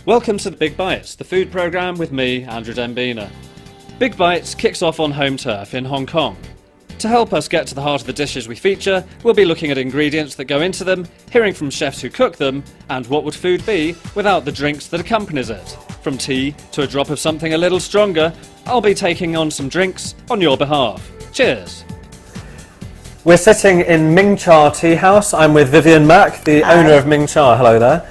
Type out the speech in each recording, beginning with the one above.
Welcome to the Big Bites, the food programme with me, Andrew Dembina. Big Bites kicks off on home turf in Hong Kong. To help us get to the heart of the dishes we feature, we'll be looking at ingredients that go into them, hearing from chefs who cook them, and what would food be without the drinks that accompanies it. From tea to a drop of something a little stronger, I'll be taking on some drinks on your behalf. Cheers! We're sitting in Ming Cha Tea House. I'm with Vivian Mack, the owner of Ming Cha. Hello there.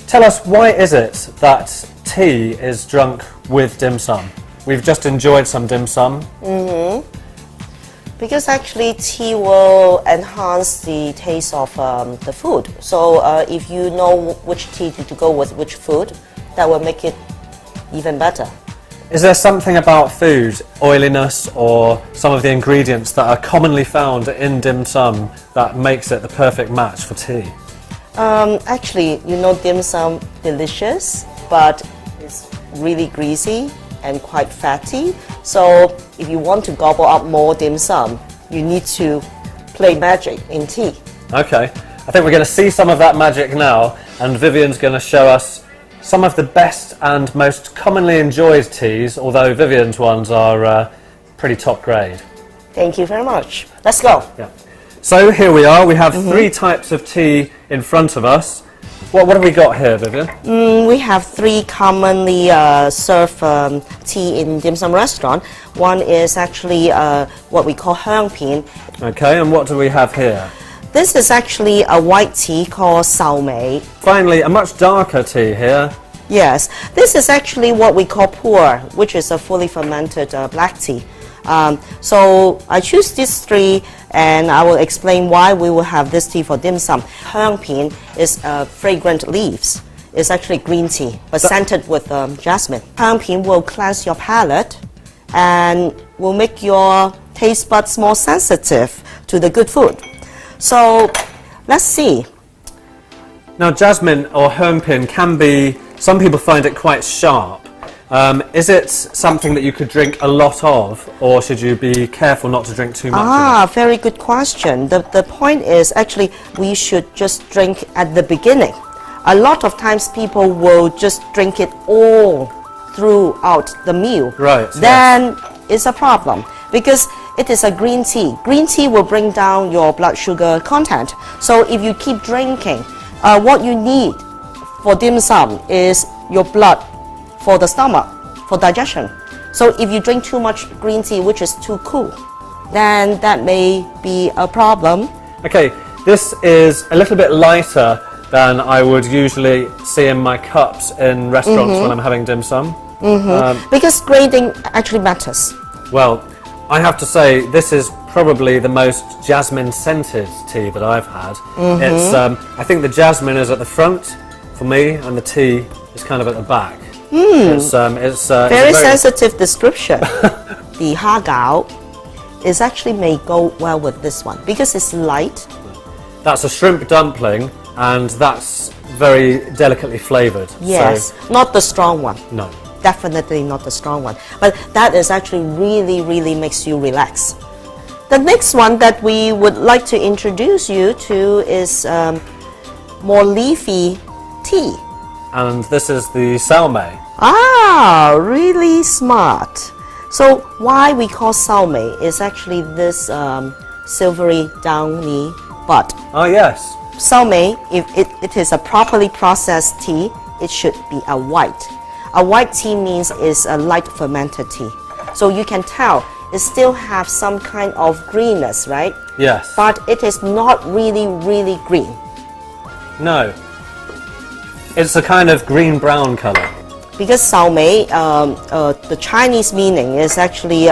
Tell us, why is it that tea is drunk with dim sum? We've just enjoyed some dim sum. Because actually tea will enhance the taste of the food. So if you know which tea to go with which food, that will make it even better. Is there something about food, oiliness or some of the ingredients that are commonly found in dim sum that makes it the perfect match for tea? Actually, you know, dim sum delicious, but it's really greasy and quite fatty. So if you want to gobble up more dim sum, you need to play magic in tea. Okay, I think we're going to see some of that magic now, and Vivian's going to show us some of the best and most commonly enjoyed teas, although Vivian's ones are pretty top grade. Thank you very much. Let's go. Yeah. So here we are, we have three types of tea in front of us. What have we got here, Vivian? We have three commonly served tea in dim sum restaurant. One is actually what we call hang pin. Okay, and what do we have here? This is actually a white tea called sao mei. Finally, a much darker tea here. Yes, this is actually what we call pu'er, which is a fully fermented black tea. So I choose these three, and I will explain why we will have this tea for dim sum. Hang pin is fragrant leaves. It's actually green tea, but scented with jasmine. Hang pin will cleanse your palate and will make your taste buds more sensitive to the good food. So let's see. Now, jasmine or hang pin can be, some people find it quite sharp. Is it something that you could drink a lot of, or should you be careful not to drink too much of it? Very good question. The point is actually we should just drink at the beginning. A lot of times people will just drink it all throughout the meal. Right. Then it's a problem because it is a green tea. Green tea will bring down your blood sugar content. So if you keep drinking, what you need for dim sum is your blood for the stomach, for digestion. So if you drink too much green tea, which is too cool, then that may be a problem. Okay, this is a little bit lighter than I would usually see in my cups in restaurants when I'm having dim sum. Because grading actually matters. Well, I have to say this is probably the most jasmine scented tea that I've had. It's, I think the jasmine is at the front for me, and the tea is kind of at the back. It's very sensitive description. The ha gao is actually may go well with this one because it's light. That's a shrimp dumpling, and that's very delicately flavoured. Yes, so, not the strong one. No. Definitely not the strong one. But that is actually really makes you relax. The next one that we would like to introduce you to is more leafy tea. And this is the sao mei. Ah, really smart. So why we call sao mei is actually this silvery downy bud. Oh yes. Sao mei, if it is a properly processed tea, it should be a white. A white tea means it's a light fermented tea. So you can tell it still have some kind of greenness, right? Yes. But it is not really green. No. It's a kind of green-brown colour. Because sao mei, the Chinese meaning is actually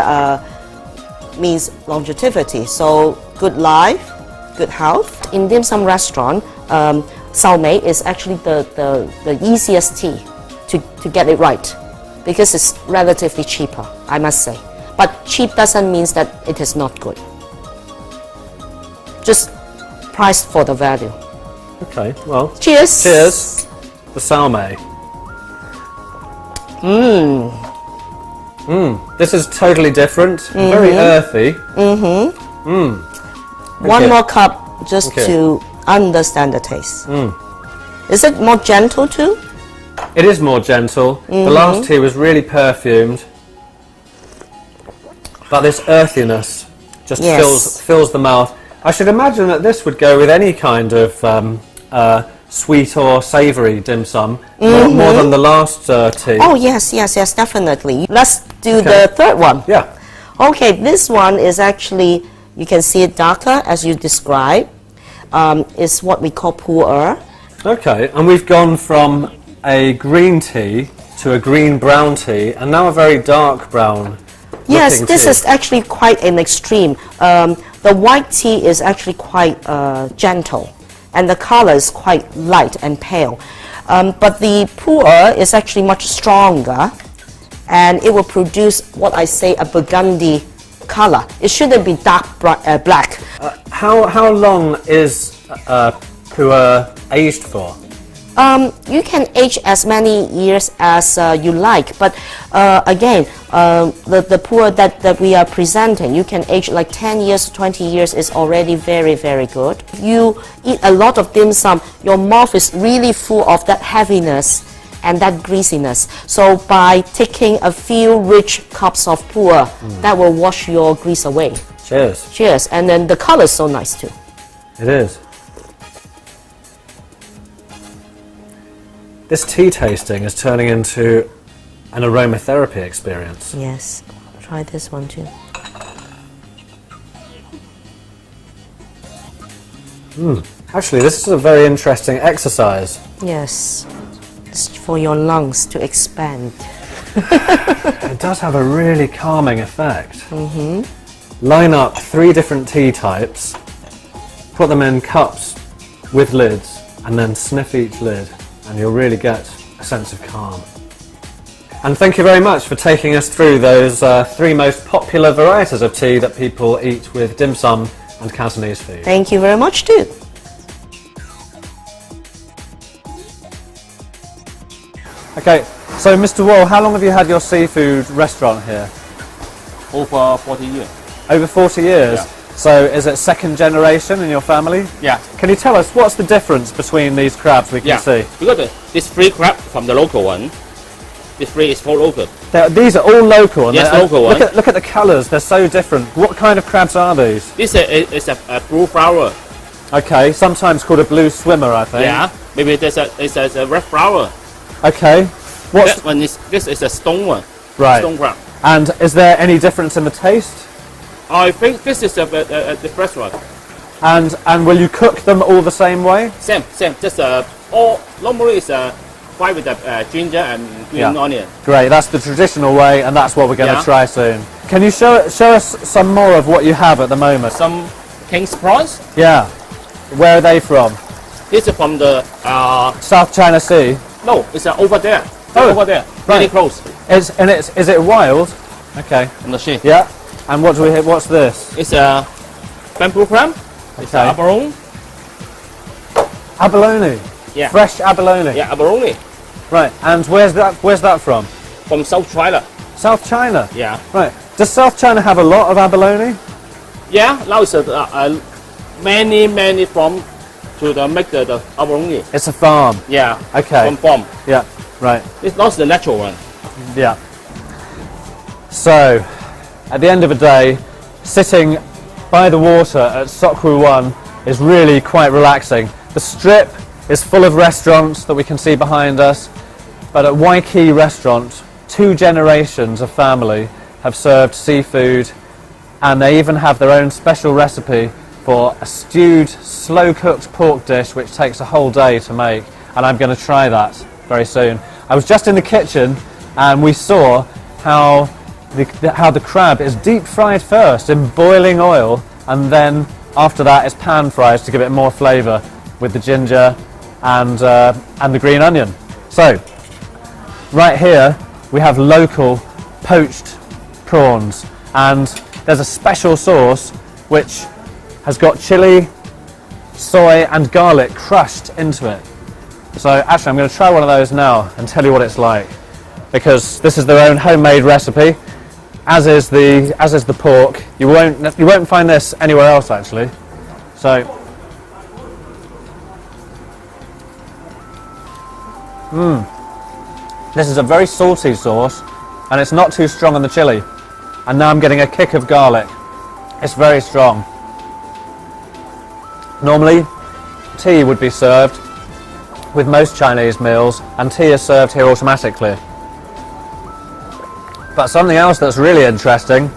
means longevity. So good life, good health. In dim sum restaurant, sao mei is actually the easiest tea to get it right because it's relatively cheaper, I must say. But cheap doesn't mean that it is not good. Just priced for the value. Okay, well. Cheers. Cheers. the salme. This is totally different, very earthy. One more cup just to understand the taste. Is it more gentle too? It is more gentle. The last tea was really perfumed, but this earthiness just fills the mouth. I should imagine that this would go with any kind of sweet or savoury dim sum, more than the last tea. Oh yes, definitely. Let's do the third one. Yeah. Okay, this one is actually, you can see it darker as you described. It's what we call pu'er. Okay, and we've gone from a green tea to a green-brown tea, and now a very dark brown. Yes, this is actually quite an extreme. The white tea is actually quite gentle, and the color is quite light and pale. But the pu'er is actually much stronger, and it will produce what I say a burgundy color. It shouldn't be dark black. How long is pu'er aged for? You can age as many years as you like, but again, the pu'er that we are presenting, you can age like 10 years, 20 years is already very, very good. If you eat a lot of dim sum, your mouth is really full of that heaviness and that greasiness. So by taking a few rich cups of pu'er, that will wash your grease away. Cheers. Cheers. And then the color is so nice too. It is. This tea tasting is turning into an aromatherapy experience. Yes, try this one too. Actually, this is a very interesting exercise. Yes, it's for your lungs to expand. It does have a really calming effect. Line up 3 different tea types, put them in cups with lids, and then sniff each lid, and you'll really get a sense of calm. And thank you very much for taking us through those 3 most popular varieties of tea that people eat with dim sum and Cantonese food. Thank you very much too. Okay, so Mr. Wall, how long have you had your seafood restaurant here? Over 40 years. Over 40 years? Yeah. So is it second generation in your family? Yeah. Can you tell us what's the difference between these crabs we can see? Because this free crab from the local one, this free is for local. These are all local. And Yes, local one. Look at the colours, they're so different. What kind of crabs are these? This is a blue flower. Okay, sometimes called a blue swimmer, I think. Yeah. Maybe it's a red flower. Okay. That one is, this is a stone one. Right. Stone crab. And is there any difference in the taste? I think this is the fresh one. And will you cook them all the same way? Same. Just all normally it's fried with the ginger and green onion. Great, that's the traditional way, and that's what we're going to try soon. Can you show us some more of what you have at the moment? Some king's prawns. Yeah. Where are they from? This is from the South China Sea. no, it's over there. Oh, over there. right. Really close. Is it wild? Okay. On the sheet. Yeah. And what do we hit? What's this? It's a bamboo crab. It's Okay. abalone. Abalone. Yeah. Fresh abalone. Yeah, abalone. Right. And where's that from? From South China. South China. Yeah. Right. Does South China have a lot of abalone? Yeah, now it's many farm to make the abalone. It's a farm. Yeah. Okay. From farm. Yeah. Right. It's not the natural one. Yeah. So, at the end of the day, sitting by the water at Sokwu 1 is really quite relaxing. The strip is full of restaurants that we can see behind us, but at Waikiki Restaurant, 2 generations of family have served seafood, and they even have their own special recipe for a stewed, slow-cooked pork dish which takes a whole day to make, and I'm going to try that very soon. I was just in the kitchen and we saw how the crab is deep fried first in boiling oil, and then after that is pan fried to give it more flavour with the ginger and the green onion. So right here we have local poached prawns, and there's a special sauce which has got chilli, soy and garlic crushed into it. So actually I'm going to try one of those now and tell you what it's like, because this is their own homemade recipe, as is the pork. You won't find this anywhere else actually. So this is a very salty sauce, and it's not too strong on the chili. And now I'm getting a kick of garlic. It's very strong. Normally, tea would be served with most Chinese meals, and tea is served here automatically. But something else that's really interesting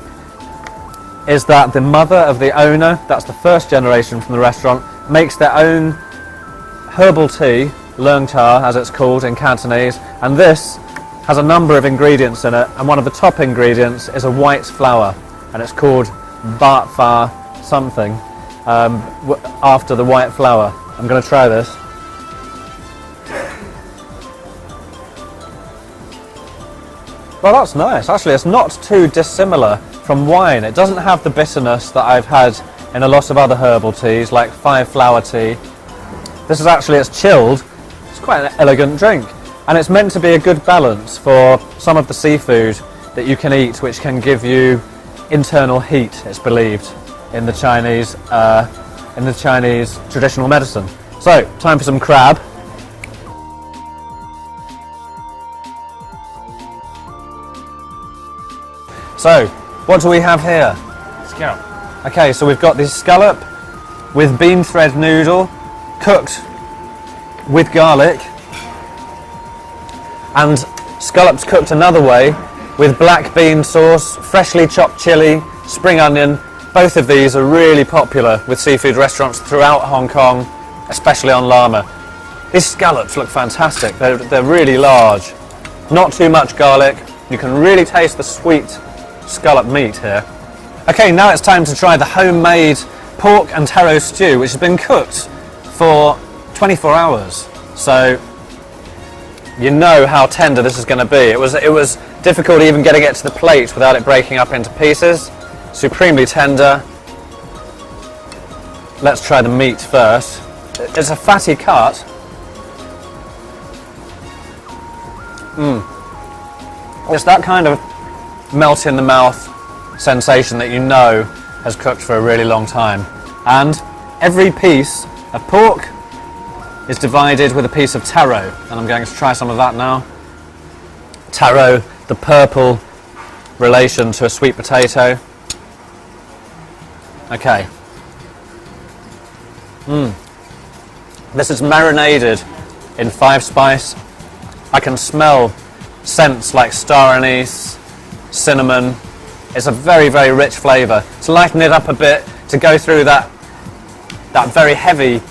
is that the mother of the owner, that's the first generation from the restaurant, makes their own herbal tea, leung ta as it's called in Cantonese, and this has a number of ingredients in it, and one of the top ingredients is a white flour, and it's called bat fa something, after the white flour. I'm going to try this. Well, that's nice. Actually, it's not too dissimilar from wine. It doesn't have the bitterness that I've had in a lot of other herbal teas, like 5-flower tea. This is actually, it's chilled. It's quite an elegant drink. And it's meant to be a good balance for some of the seafood that you can eat, which can give you internal heat, it's believed, in the Chinese traditional medicine. So, time for some crab. So, what do we have here? Scallop. Okay, so we've got this scallop with bean thread noodle, cooked with garlic, and scallops cooked another way with black bean sauce, freshly chopped chilli, spring onion. Both of these are really popular with seafood restaurants throughout Hong Kong, especially on Lama. These scallops look fantastic. They're really large. Not too much garlic. You can really taste the sweet scallop meat here. Okay, now it's time to try the homemade pork and taro stew, which has been cooked for 24 hours. So you know how tender this is going to be. It was difficult even getting it to the plate without it breaking up into pieces. Supremely tender. Let's try the meat first. It's a fatty cut. It's that kind of melt in the mouth sensation that you know has cooked for a really long time. And every piece of pork is divided with a piece of taro, and I'm going to try some of that now. Taro, the purple relation to a sweet potato. Okay. This is marinated in 5-spice. I can smell scents like star anise, cinnamon. It's a very, very rich flavour. To lighten it up a bit, to go through that very heavy,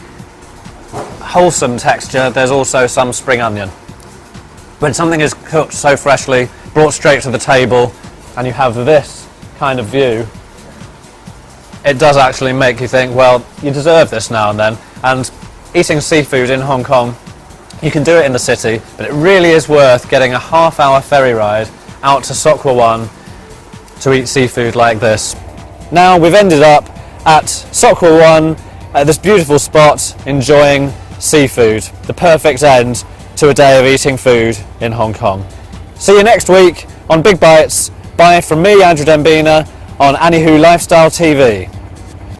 wholesome texture, there's also some spring onion. When something is cooked so freshly, brought straight to the table, and you have this kind of view, it does actually make you think, well, you deserve this now and then. And eating seafood in Hong Kong, you can do it in the city, but it really is worth getting a half-hour ferry ride out to Sok Kwo Wan to eat seafood like this. Now we've ended up at Sok Kwo Wan, at this beautiful spot, enjoying seafood. The perfect end to a day of eating food in Hong Kong. See you next week on Big Bites. Bye from me, Andrew Dembina, on Anniewho Lifestyle TV.